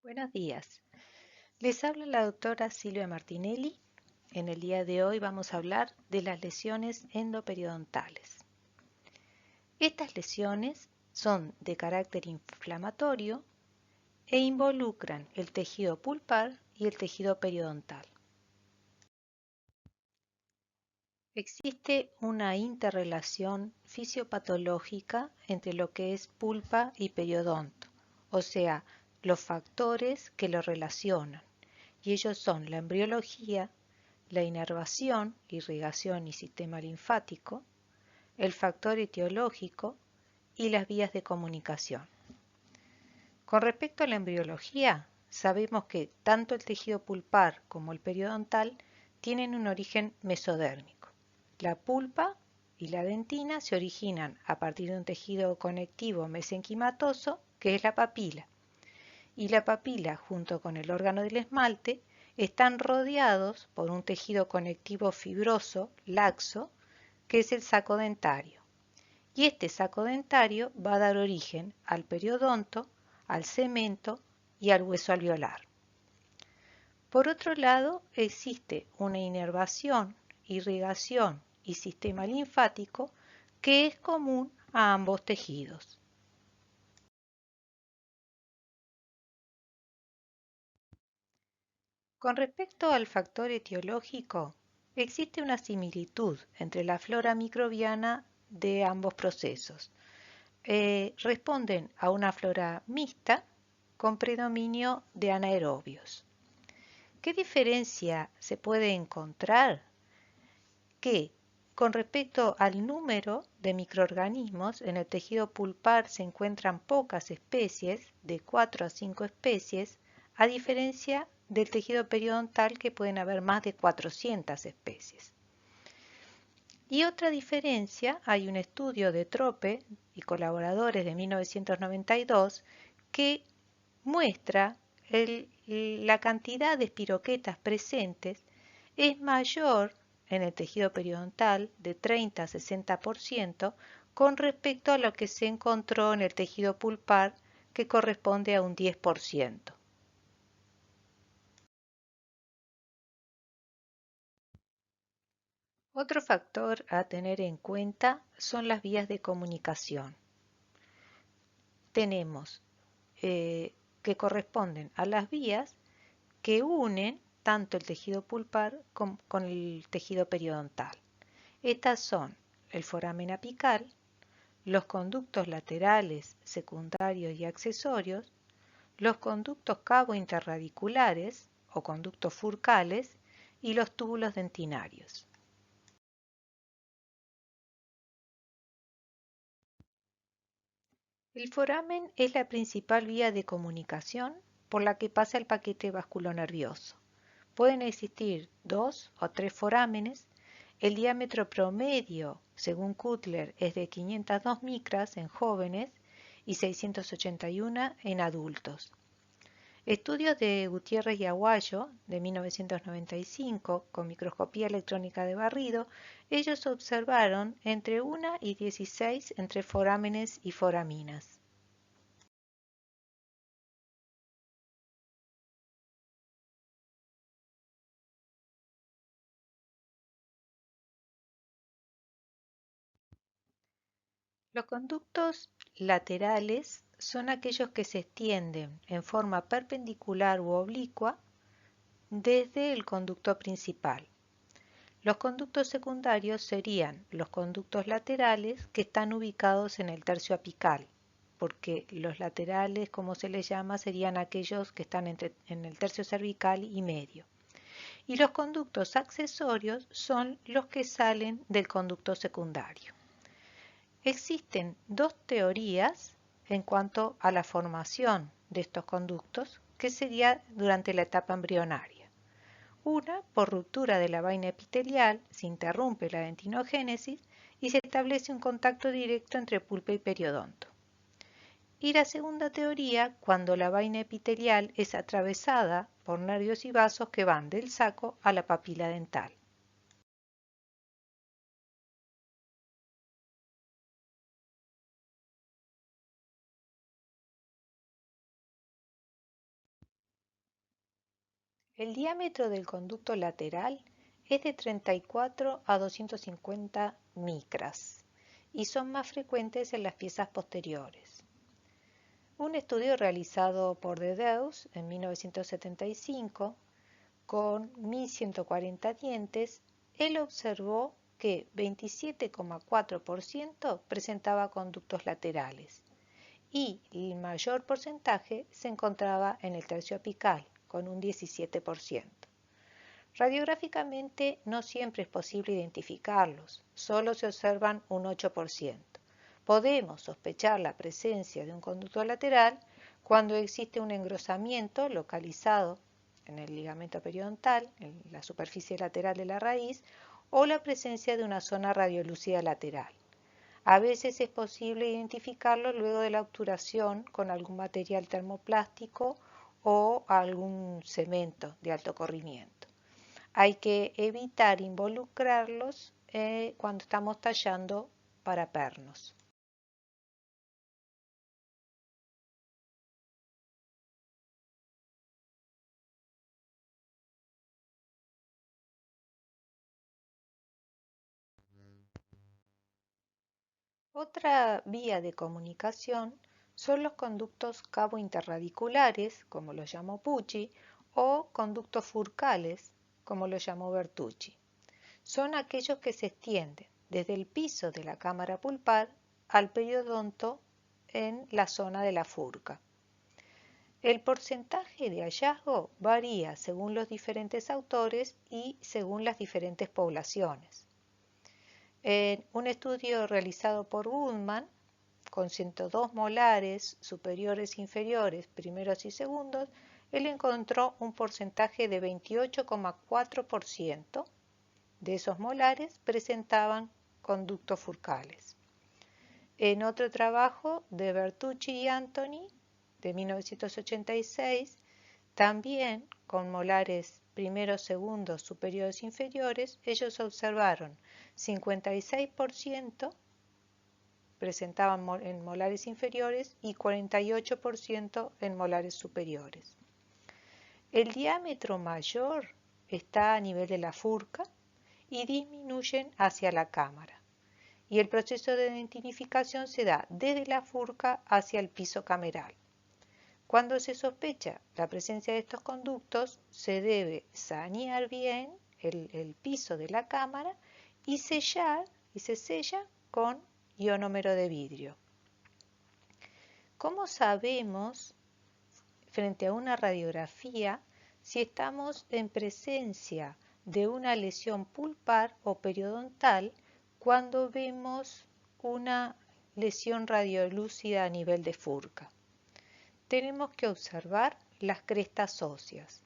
Buenos días. Les habla la doctora Silvia Martinelli. En el día de hoy vamos a hablar de las lesiones endoperidontales. Estas lesiones son de carácter inflamatorio e involucran el tejido pulpar y el tejido periodontal. Existe una interrelación fisiopatológica entre lo que es pulpa y periodonto, o sea, los factores que lo relacionan, y ellos son la embriología, la inervación, irrigación y sistema linfático, el factor etiológico y las vías de comunicación. Con respecto a la embriología, sabemos que tanto el tejido pulpar como el periodontal tienen un origen mesodérmico. La pulpa y la dentina se originan a partir de un tejido conectivo mesenquimatoso, que es la papila, y la papila junto con el órgano del esmalte están rodeados por un tejido conectivo fibroso, laxo, que es el saco dentario. Y este saco dentario va a dar origen al periodonto, al cemento y al hueso alveolar. Por otro lado, existe una inervación, irrigación y sistema linfático que es común a ambos tejidos. Con respecto al factor etiológico, existe una similitud entre la flora microbiana de ambos procesos. Responden a una flora mixta con predominio de anaerobios. ¿Qué diferencia se puede encontrar? Que con respecto al número de microorganismos, en el tejido pulpar se encuentran pocas especies, de 4 a 5 especies, a diferencia del tejido periodontal que pueden haber más de 400 especies. Y otra diferencia, hay un estudio de Trope y colaboradores de 1992 que muestra la cantidad de espiroquetas presentes es mayor en el tejido periodontal de 30 a 60% con respecto a lo que se encontró en el tejido pulpar, que corresponde a un 10%. Otro factor a tener en cuenta son las vías de comunicación. Tenemos que corresponden a las vías que unen tanto el tejido pulpar con el tejido periodontal. Estas son el foramen apical, los conductos laterales, secundarios y accesorios, los conductos cabo-interradiculares o conductos furcales y los túbulos dentinarios. El foramen es la principal vía de comunicación por la que pasa el paquete vasculonervioso. Pueden existir 2 o 3 forámenes. El diámetro promedio, según Cutler, es de 502 micras en jóvenes y 681 en adultos. Estudios de Gutiérrez y Aguayo, de 1995, con microscopía electrónica de barrido, ellos observaron entre 1 y 16 entre forámenes y foraminas. Los conductos laterales son aquellos que se extienden en forma perpendicular u oblicua desde el conducto principal. Los conductos secundarios serían los conductos laterales que están ubicados en el tercio apical, porque los laterales, como se les llama, serían aquellos que están en el tercio cervical y medio. Y los conductos accesorios son los que salen del conducto secundario. Existen dos teorías en cuanto a la formación de estos conductos, que sería durante la etapa embrionaria. Una, por ruptura de la vaina epitelial, se interrumpe la dentinogénesis y se establece un contacto directo entre pulpa y periodonto. Y la segunda teoría, cuando la vaina epitelial es atravesada por nervios y vasos que van del saco a la papila dental. El diámetro del conducto lateral es de 34 a 250 micras y son más frecuentes en las piezas posteriores. Un estudio realizado por Dedeus en 1975 con 1.140 dientes, él observó que 27,4% presentaba conductos laterales y el mayor porcentaje se encontraba en el tercio apical, con un 17%. Radiográficamente no siempre es posible identificarlos, solo se observan un 8%. Podemos sospechar la presencia de un conducto lateral cuando existe un engrosamiento localizado en el ligamento periodontal, en la superficie lateral de la raíz, o la presencia de una zona radiolúcida lateral. A veces es posible identificarlo luego de la obturación con algún material termoplástico o algún cemento de alto corrimiento. Hay que evitar involucrarlos cuando estamos tallando para pernos. Otra vía de comunicación son los conductos cabo interradiculares, como los llamó Pucci, o conductos furcales, como los llamó Bertucci. Son aquellos que se extienden desde el piso de la cámara pulpar al periodonto en la zona de la furca. El porcentaje de hallazgo varía según los diferentes autores y según las diferentes poblaciones. En un estudio realizado por Goodman, con 102 molares superiores e inferiores, primeros y segundos, él encontró un porcentaje de 28,4% de esos molares presentaban conductos furcales. En otro trabajo de Bertucci y Anthony, de 1986, también con molares primeros, segundos, superiores e inferiores, ellos observaron 56% presentaban en molares inferiores y 48% en molares superiores. El diámetro mayor está a nivel de la furca y disminuyen hacia la cámara. Y el proceso de dentinificación se da desde la furca hacia el piso cameral. Cuando se sospecha la presencia de estos conductos, se debe sanear bien el piso de la cámara y sellar, y se sella con ionómero de vidrio. ¿Cómo sabemos, frente a una radiografía, si estamos en presencia de una lesión pulpar o periodontal cuando vemos una lesión radiolúcida a nivel de furca? Tenemos que observar las crestas óseas.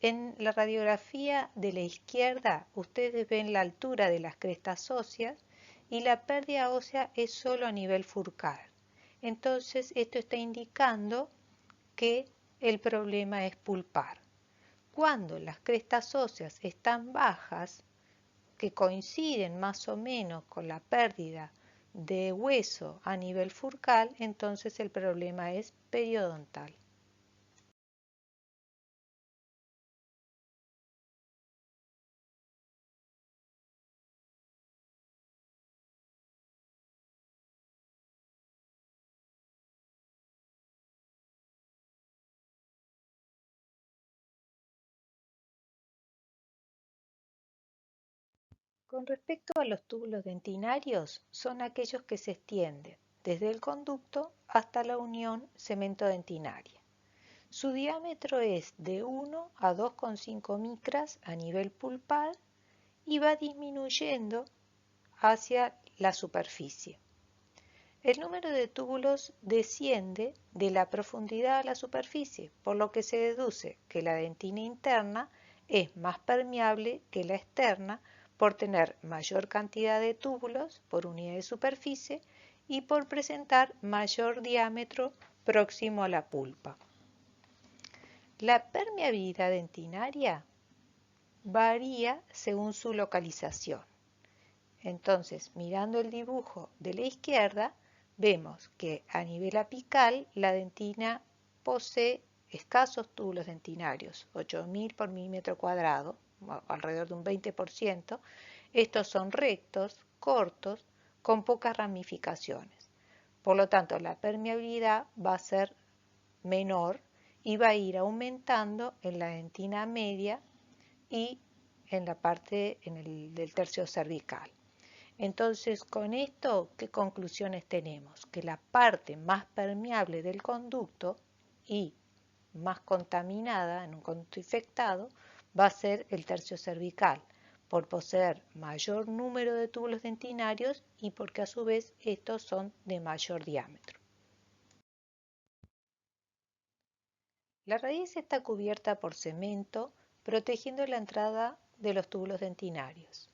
En la radiografía de la izquierda, ustedes ven la altura de las crestas óseas y la pérdida ósea es solo a nivel furcal. Entonces, esto está indicando que el problema es pulpar. Cuando las crestas óseas están bajas, que coinciden más o menos con la pérdida de hueso a nivel furcal, entonces el problema es periodontal. Con respecto a los túbulos dentinarios, son aquellos que se extienden desde el conducto hasta la unión cemento-dentinaria. Su diámetro es de 1 a 2,5 micras a nivel pulpar y va disminuyendo hacia la superficie. El número de túbulos desciende de la profundidad a la superficie, por lo que se deduce que la dentina interna es más permeable que la externa por tener mayor cantidad de túbulos por unidad de superficie y por presentar mayor diámetro próximo a la pulpa. La permeabilidad dentinaria varía según su localización. Entonces, mirando el dibujo de la izquierda, vemos que a nivel apical la dentina posee escasos túbulos dentinarios, 8.000 por milímetro cuadrado, alrededor de un 20%, estos son rectos, cortos, con pocas ramificaciones. Por lo tanto, la permeabilidad va a ser menor y va a ir aumentando en la dentina media y en la parte del tercio cervical. Entonces, con esto, ¿qué conclusiones tenemos? Que la parte más permeable del conducto y más contaminada, en un conducto infectado, va a ser el tercio cervical, por poseer mayor número de túbulos dentinarios y porque a su vez estos son de mayor diámetro. La raíz está cubierta por cemento, protegiendo la entrada de los túbulos dentinarios.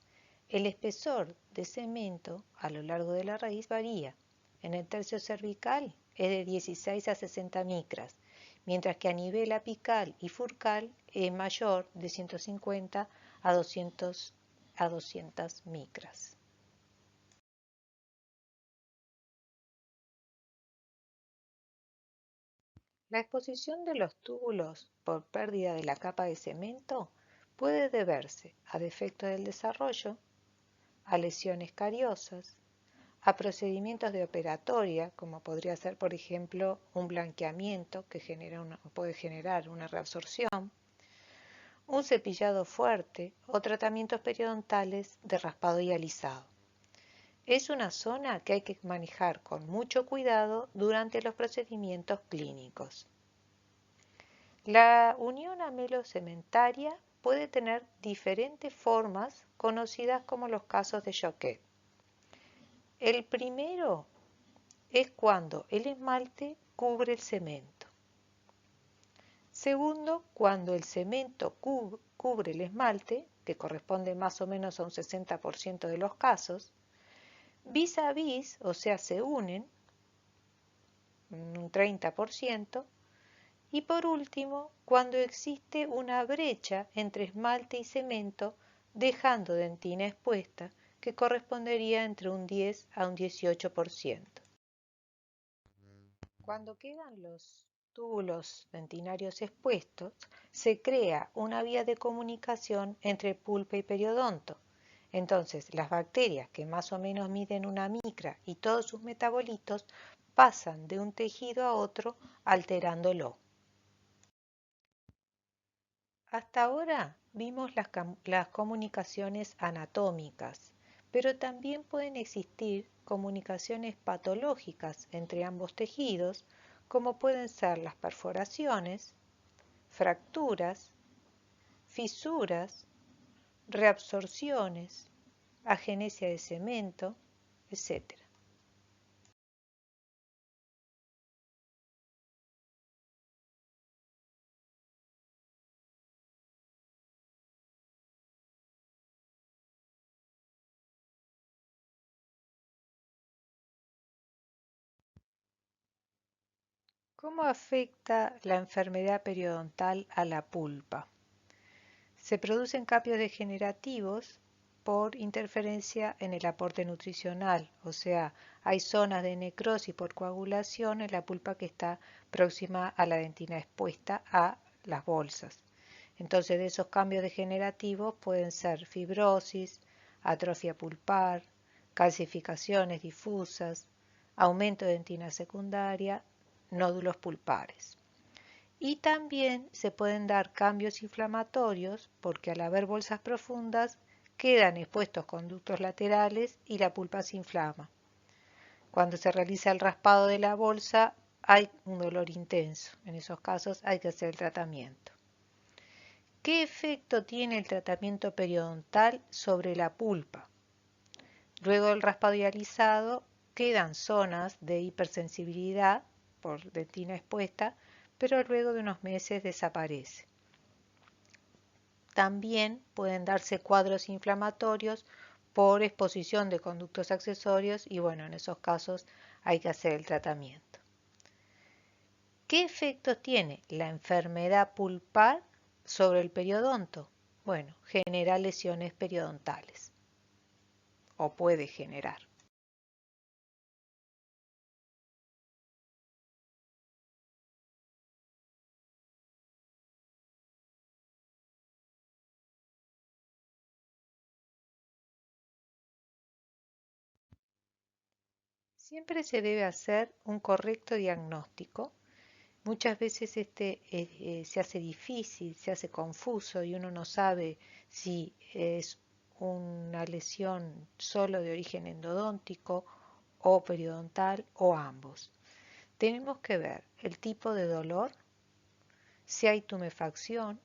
El espesor de cemento a lo largo de la raíz varía. En el tercio cervical es de 16 a 60 micras, mientras que a nivel apical y furcal es mayor de 150 a 200 micras. La exposición de los túbulos por pérdida de la capa de cemento puede deberse a defectos del desarrollo, a lesiones cariosas, a procedimientos de operatoria, como podría ser, por ejemplo, un blanqueamiento que puede generar una reabsorción, un cepillado fuerte o tratamientos periodontales de raspado y alisado. Es una zona que hay que manejar con mucho cuidado durante los procedimientos clínicos. La unión amelocementaria puede tener diferentes formas conocidas como los casos de Joquet. El primero es cuando el esmalte cubre el cemento. Segundo, cuando el cemento cubre el esmalte, que corresponde más o menos a un 60% de los casos, vis a vis, o sea, se unen, un 30%, y por último, cuando existe una brecha entre esmalte y cemento, dejando dentina expuesta, que correspondería entre un 10 a un 18%. Cuando quedan los túbulos dentinarios expuestos, se crea una vía de comunicación entre pulpa y periodonto. Entonces, las bacterias, que más o menos miden una micra y todos sus metabolitos, pasan de un tejido a otro alterándolo. Hasta ahora vimos las comunicaciones anatómicas, pero también pueden existir comunicaciones patológicas entre ambos tejidos, como pueden ser las perforaciones, fracturas, fisuras, reabsorciones, agenesia de cemento, etc. ¿Cómo afecta la enfermedad periodontal a la pulpa? Se producen cambios degenerativos por interferencia en el aporte nutricional, o sea, hay zonas de necrosis por coagulación en la pulpa que está próxima a la dentina expuesta a las bolsas. Entonces, de esos cambios degenerativos pueden ser fibrosis, atrofia pulpar, calcificaciones difusas, aumento de dentina secundaria, nódulos pulpares. Y también se pueden dar cambios inflamatorios porque al haber bolsas profundas quedan expuestos conductos laterales y la pulpa se inflama. Cuando se realiza el raspado de la bolsa hay un dolor intenso. En esos casos hay que hacer el tratamiento. ¿Qué efecto tiene el tratamiento periodontal sobre la pulpa? Luego del raspado y alisado quedan zonas de hipersensibilidad por dentina expuesta, pero luego de unos meses desaparece. También pueden darse cuadros inflamatorios por exposición de conductos accesorios y bueno, en esos casos hay que hacer el tratamiento. ¿Qué efectos tiene la enfermedad pulpar sobre el periodonto? Bueno, genera lesiones periodontales o puede generar. Siempre se debe hacer un correcto diagnóstico. Muchas veces se hace difícil, se hace confuso y uno no sabe si es una lesión solo de origen endodóntico o periodontal o ambos. Tenemos que ver el tipo de dolor, si hay tumefacción,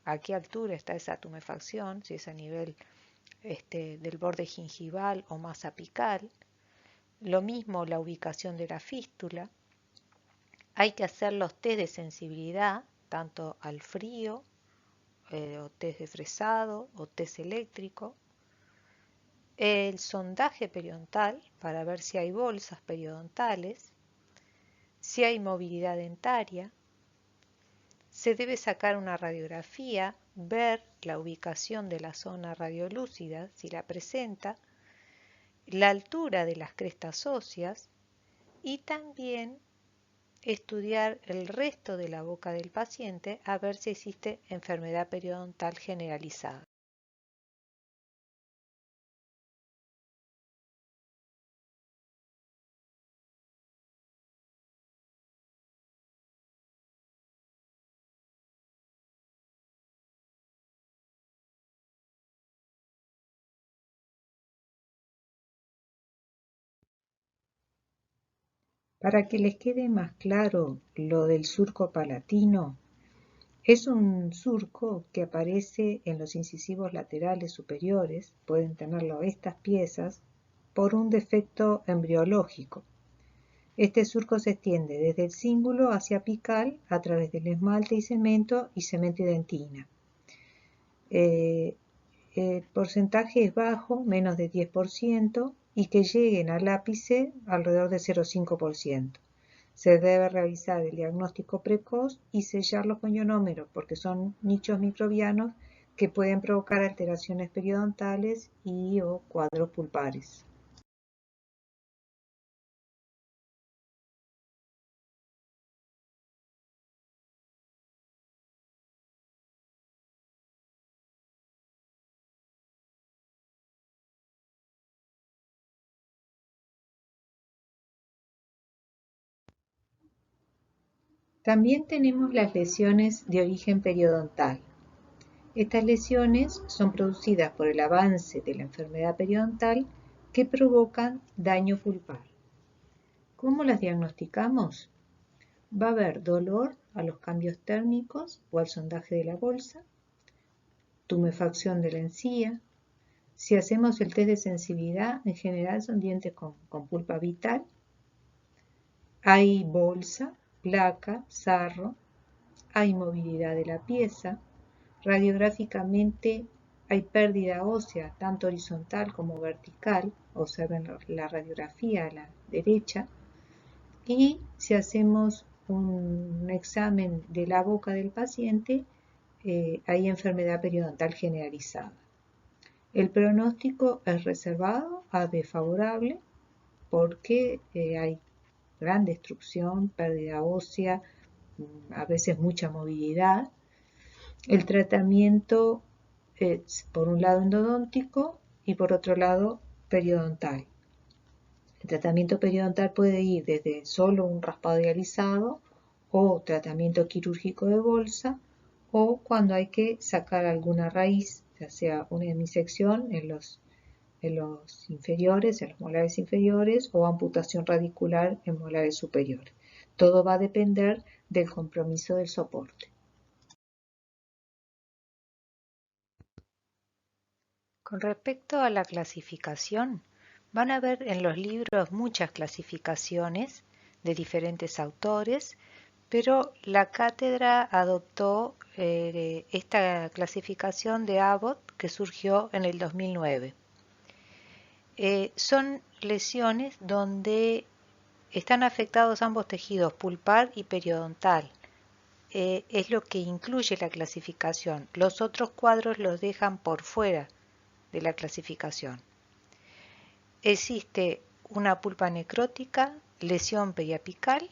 a qué altura está esa tumefacción, si es a nivel del borde gingival o más apical. Lo mismo la ubicación de la fístula. Hay que hacer los test de sensibilidad, tanto al frío, o test de fresado, o test eléctrico. El sondaje periodontal para ver si hay bolsas periodontales, si hay movilidad dentaria. Se debe sacar una radiografía, ver la ubicación de la zona radiolúcida, si la presenta, la altura de las crestas óseas y también estudiar el resto de la boca del paciente a ver si existe enfermedad periodontal generalizada. Para que les quede más claro lo del surco palatino, es un surco que aparece en los incisivos laterales superiores, pueden tenerlo estas piezas, por un defecto embriológico. Este surco se extiende desde el cíngulo hacia apical a través del esmalte y cemento y dentina. El porcentaje es bajo, menos de 10%, y que lleguen al ápice alrededor de 0,5%. Se debe realizar el diagnóstico precoz y sellarlo con ionómero, porque son nichos microbianos que pueden provocar alteraciones periodontales y o cuadros pulpares. También tenemos las lesiones de origen periodontal. Estas lesiones son producidas por el avance de la enfermedad periodontal que provocan daño pulpar. ¿Cómo las diagnosticamos? Va a haber dolor a los cambios térmicos o al sondaje de la bolsa, tumefacción de la encía. Si hacemos el test de sensibilidad, en general son dientes con pulpa vital. Hay bolsa, placa, sarro, hay movilidad de la pieza. Radiográficamente hay pérdida ósea, tanto horizontal como vertical. Observen la radiografía a la derecha. Y si hacemos un examen de la boca del paciente, hay enfermedad periodontal generalizada. El pronóstico es reservado a desfavorable porque hay gran destrucción, pérdida ósea, a veces mucha movilidad. El tratamiento es por un lado endodóntico y por otro lado periodontal. El tratamiento periodontal puede ir desde solo un raspado dializado o tratamiento quirúrgico de bolsa o cuando hay que sacar alguna raíz, ya sea una hemisección en los inferiores, en los molares inferiores o amputación radicular en molares superiores. Todo va a depender del compromiso del soporte. Con respecto a la clasificación, van a ver en los libros muchas clasificaciones de diferentes autores, pero la cátedra adoptó esta clasificación de Abbott que surgió en el 2009. Son lesiones donde están afectados ambos tejidos, pulpar y periodontal. Es lo que incluye la clasificación. Los otros cuadros los dejan por fuera de la clasificación. Existe una pulpa necrótica, lesión periapical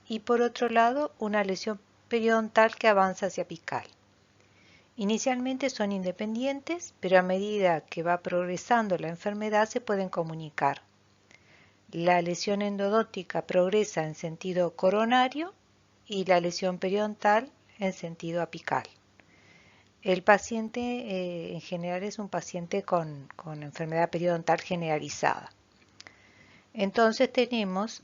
y por otro lado una lesión periodontal que avanza hacia apical. Inicialmente son independientes, pero a medida que va progresando la enfermedad se pueden comunicar. la lesión endodóntica progresa en sentido coronario y la lesión periodontal en sentido apical. El paciente en general es un paciente con enfermedad periodontal generalizada. Entonces tenemos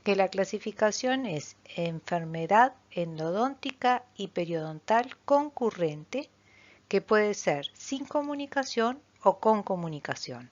que la clasificación es enfermedad endodóntica y periodontal concurrente, que puede ser sin comunicación o con comunicación.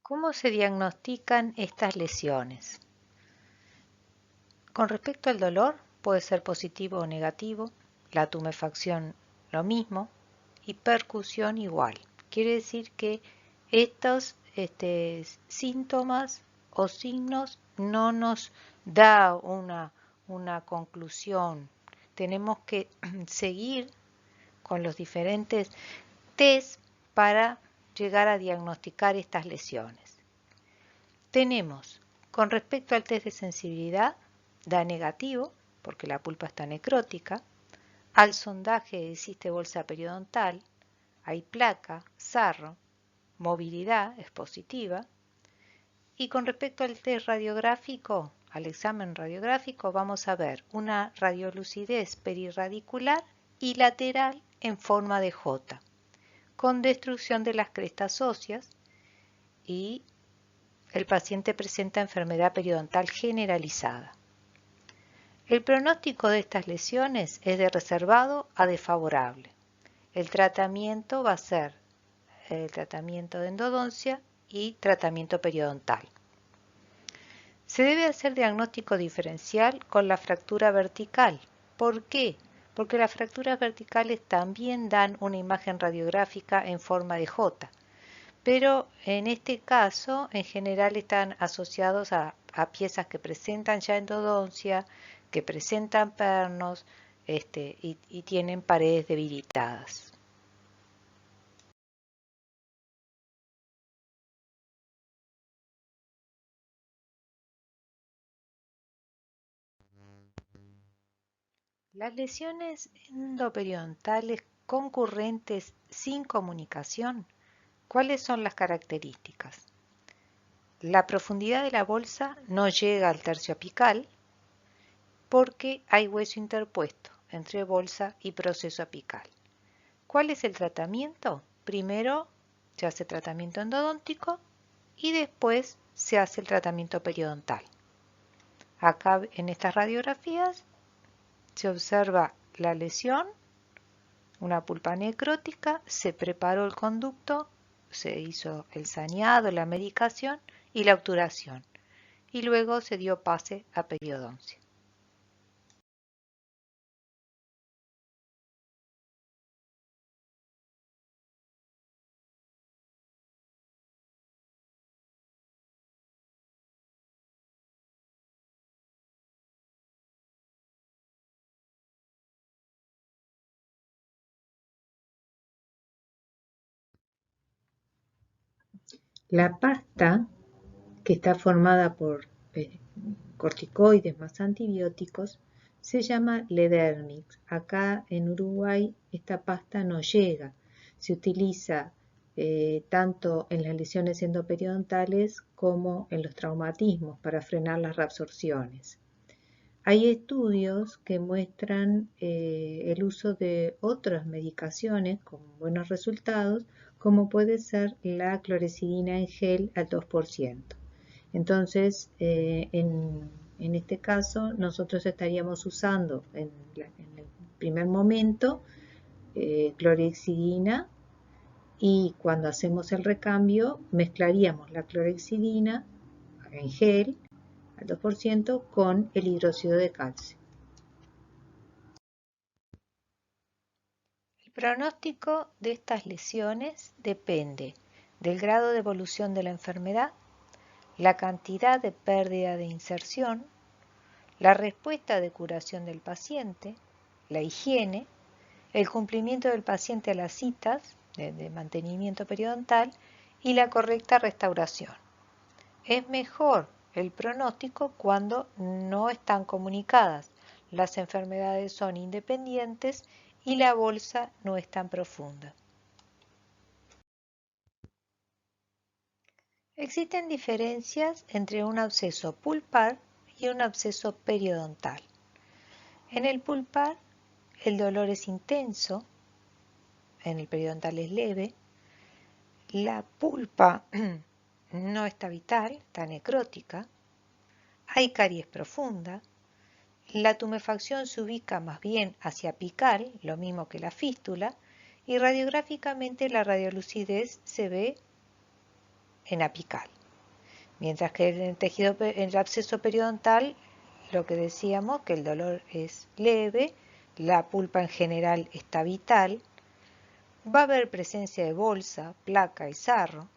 ¿Cómo se diagnostican estas lesiones? Con respecto al dolor, puede ser positivo o negativo, la tumefacción lo mismo y percusión igual. Quiere decir que estos síntomas o signos no nos da una conclusión. Tenemos que seguir con los diferentes test para llegar a diagnosticar estas lesiones. Tenemos, con respecto al test de sensibilidad, da negativo, porque la pulpa está necrótica. Al sondaje de ciste bolsa periodontal, hay placa, sarro, movilidad es positiva. Y con respecto al test radiográfico, al examen radiográfico, vamos a ver una radiolucidez perirradicular y lateral en forma de J, con destrucción de las crestas óseas, y el paciente presenta enfermedad periodontal generalizada. El pronóstico de estas lesiones es de reservado a desfavorable. El tratamiento va a ser el tratamiento de endodoncia y tratamiento periodontal. Se debe hacer diagnóstico diferencial con la fractura vertical. ¿Por qué? Porque las fracturas verticales también dan una imagen radiográfica en forma de J, pero en este caso en general están asociados a piezas que presentan ya endodoncia, que presentan pernos y tienen paredes debilitadas. Las lesiones endoperiodontal concurrentes sin comunicación, ¿cuáles son las características? La profundidad de la bolsa no llega al tercio apical porque hay hueso interpuesto entre bolsa y proceso apical. ¿Cuál es el tratamiento? Primero se hace tratamiento endodóntico y después se hace el tratamiento periodontal. Acá en estas radiografías se observa la lesión, una pulpa necrótica, se preparó el conducto, se hizo el saneado, la medicación y la obturación, y luego se dio pase a periodoncia. La pasta, que está formada por corticoides más antibióticos, se llama Ledermix. Acá en Uruguay esta pasta no llega. Se utiliza tanto en las lesiones endoperiodontal como en los traumatismos para frenar las reabsorciones. Hay estudios que muestran el uso de otras medicaciones con buenos resultados, como puede ser la clorexidina en gel al 2%. Entonces, en este caso, nosotros estaríamos usando en el primer momento clorexidina, y cuando hacemos el recambio mezclaríamos la clorexidina en gel al 2% con el hidróxido de calcio. El pronóstico de estas lesiones depende del grado de evolución de la enfermedad, la cantidad de pérdida de inserción, la respuesta de curación del paciente, la higiene, el cumplimiento del paciente a las citas de mantenimiento periodontal y la correcta restauración. Es mejor el pronóstico cuando no están comunicadas, las enfermedades son independientes y la bolsa no es tan profunda. Existen diferencias entre un absceso pulpar y un absceso periodontal. En el pulpar, el dolor es intenso, en el periodontal es leve, la pulpa no está vital, está necrótica, hay caries profunda, la tumefacción se ubica más bien hacia apical, lo mismo que la fístula, y radiográficamente la radiolucidez se ve en apical. Mientras que en el absceso periodontal, lo que decíamos, que el dolor es leve, la pulpa en general está vital, va a haber presencia de bolsa, placa y sarro,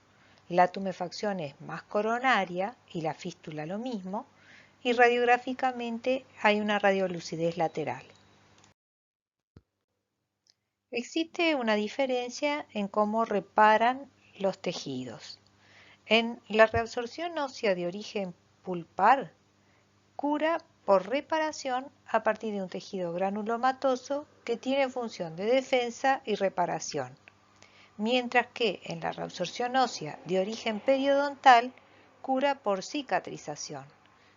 la tumefacción es más coronaria y la fístula lo mismo, y radiográficamente hay una radiolucidez lateral. Existe una diferencia en cómo reparan los tejidos. En la reabsorción ósea de origen pulpar, cura por reparación a partir de un tejido granulomatoso que tiene función de defensa y reparación, mientras que en la reabsorción ósea de origen periodontal, cura por cicatrización.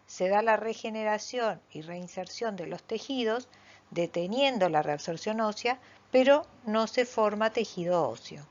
Se da la regeneración y reinserción de los tejidos, deteniendo la reabsorción ósea, pero no se forma tejido óseo.